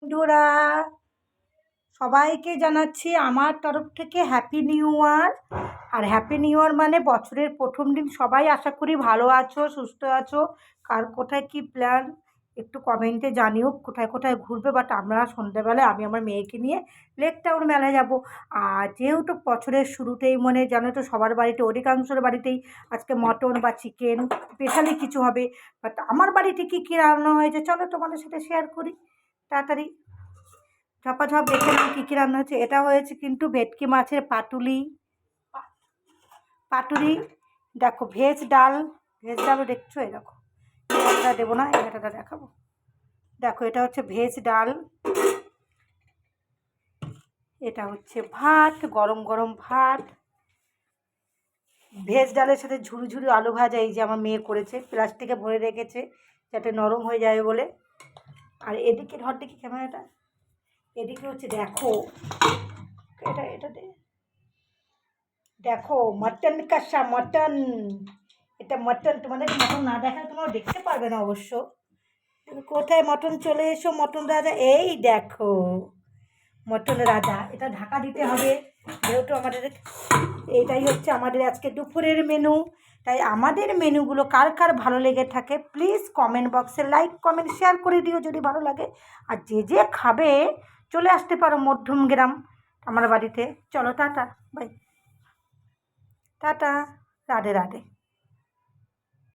বন্ধুরা, সবাইকে জানাচ্ছি আমার তরফ থেকে হ্যাপি নিউ ইয়ার। আর হ্যাপি নিউ ইয়ার মানে বছরের প্রথম দিন। সবাই আশা করি ভালো আছো, সুস্থ আছো। কার কোথায় কি প্ল্যান একটু কমেন্টে জানিও, কোথায় কোথায় ঘুরবে। বাট আমরা সন্ধ্যাবেলায় আমি আমার মেয়েকে নিয়ে লেক টাউন মেলায় যাব। আর যেহেতু বছরের শুরুতেই মানে জানো তো সবার বাড়িতে, অধিকাংশের বাড়িতেই আজকে মটন বা চিকেন স্পেশালি কিছু হবে। বাট আমার বাড়িতে কী কী রান্না হয়েছে চলো তোমাদের সাথে শেয়ার করি। তাড়াতাড়ি ঝপাঝপ দেখে নাও কী কী রান্না হয়েছে। এটা হয়েছে কিন্তু ভেটকি মাছের পাতুলি। পাতুরি দেখো, ভেজ ডালও দেখছো। এই দেখো, এটা দেবো না, এটা দেখাবো। দেখো, এটা হচ্ছে ভেজ ডাল, এটা হচ্ছে ভাত, গরম গরম ভাত। ভেজ ডালের সাথে ঝুড়ি ঝুড়ি আলু ভাজা, এই যে আমার মেয়ে করেছে, প্লাস্টিকে ভরে রেখেছে যাতে নরম হয়ে যায় বলে। আর এদিকে ধর দেখি ক্যামেরাটা, এদিকে হচ্ছে দেখো, এটা দেখো মটন কষা, মটন। এটা মটন, তোমাদের মটন না দেখালে তোমরা দেখতে পারবে না অবশ্য। কোথায় মটন, চলে এসো মটন রাজা। এই দেখো মটন রাজা, এটা ঢাকা দিতে হবে যেহেতু আমাদের এইটাই হচ্ছে আমাদের আজকে দুপুরের মেনু। তাই আমাদের মেনুগুলো কার কার ভালো লেগে থাকে প্লিজ কমেন্ট বক্সে লাইক কমেন্ট শেয়ার করে দিও যদি ভালো লাগে। আর যে যে খাবে চলে আসতে পারো মধ্যমগ্রাম আমার বাড়িতে। চলো tata, bye, tata, Radhe Radhe.